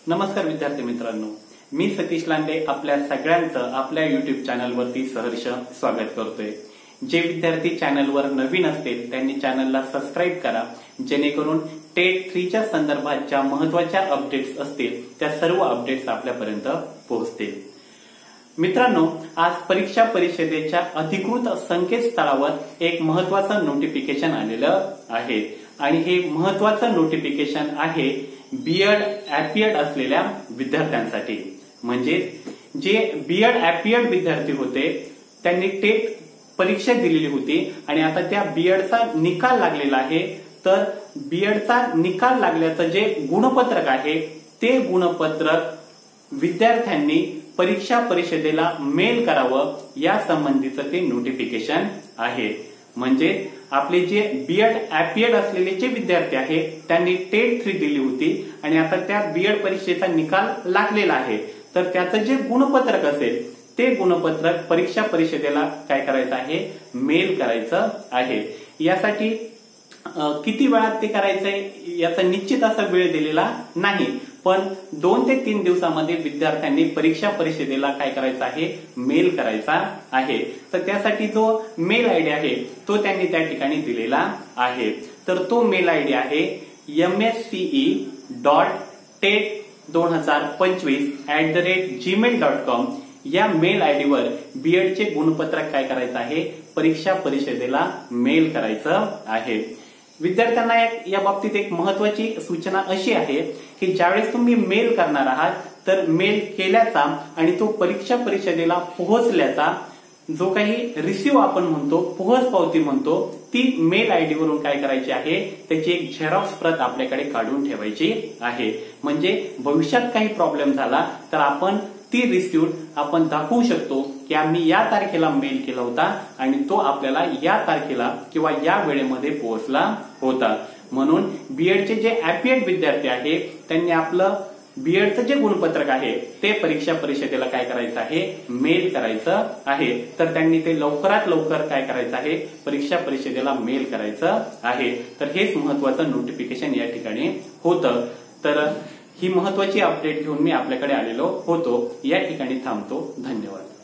नमस्कार विद्यार्थी मित्रांनो, मी सतीश लांडे आपल्या सगळ्यांचं आपल्या युट्यूब चॅनलवरती सहर्ष स्वागत करतोय। जे विद्यार्थी चॅनलवर नवीन असतील त्यांनी चॅनलला सबस्क्राईब करा, जेणेकरून टेट 3 च्या संदर्भात ज्या महत्त्वाच्या अपडेट्स असतील त्या सर्व अपडेट्स आपल्यापर्यंत पोहोचतील। मित्रांनो, आज परीक्षा परिषदेच्या अधिकृत संकेतस्थळावर एक महत्त्वाचं नोटिफिकेशन आलेलं आहे आणि हे महत्त्वाचं नोटिफिकेशन आहे बीएड ॲपियड असलेल्या विद्यार्थ्यांसाठी। म्हणजे जे बीएड ॲपियड विद्यार्थी होते त्यांनी टेट परीक्षा दिलेली होती आणि आता त्या बीएडचा निकाल लागलेला आहे। तर बीएडचा निकाल लागल्याचं जे गुणपत्रक आहे ते गुणपत्रक विद्यार्थ्यांनी परीक्षा परिषदेला मेल करावं या संबंधीचं ते नोटिफिकेशन आहे। म्हणजे आपले जे बीएड ॲपियड असलेले जे विद्यार्थी आहेत त्यांनी टेट 3 दिली होती आणि आता त्या बीएड परीक्षेचा निकाल लागलेला आहे। तर त्याचं जे गुणपत्रक असेल ते गुणपत्रक परीक्षा परिषदेला काय करायचं आहे, मेल करायचं आहे। यासाठी किती वेळात ते करायचंय याचा निश्चित असा वेळ दिलेला नाही, पण 2 ते 3 दिवसामध्ये विद्यार्थ्यांनी परीक्षा परिषदेला काय करायचं आहे, मेल करायचा आहे। तर त्यासाठी जो मेल आयडी आहे तो त्यांनी त्या ठिकाणी दिलेला आहे। तर तो मेल आयडी आहे msce.tet2025@gmail.com। या मेल आयडीवर बीएडचे गुणपत्रक काय करायचं आहे, परीक्षा परिषदेला मेल करायचं आहे। विद्यार्थ्यांना या बाबतीत एक महत्त्वाची सूचना अशी आहे की ज्यावेळेस तुम्ही मेल करणार आहात तर मेल केल्याचा आणि तो परीक्षा परिषदेला पोहोचल्याचा जो काही रिसिव्ह आपण म्हणतो, पोहोच पावती म्हणतो, ती मेल आयडी वरून काय करायची आहे, त्याची एक झेरॉक्स प्रत आपल्याकडे काढून ठेवायची आहे। म्हणजे भविष्यात काही प्रॉब्लेम झाला तर आपण ती रिसिव्ह आपण दाखवू शकतो की आम्ही या तारखेला मेल केला होता आणि तो आपल्याला या तारखेला किंवा या वेळेमध्ये पोहोचला होता। म्हणून बीएडचे जे ॲपियड विद्यार्थी आहेत त्यांनी आपलं बीएडचं जे गुणपत्रक आहे ते परीक्षा परिषदेला काय करायचं आहे, मेल करायचं आहे। तर त्यांनी ते लवकरात लवकर काय करायचं आहे, परीक्षा परिषदेला मेल करायचं आहे। तर हेच महत्त्वाचं नोटिफिकेशन या ठिकाणी होतं। तर ही महत्त्वाची अपडेट घेऊन मी आपल्याकडे आलेलो होतो। या ठिकाणी थांबतो। धन्यवाद।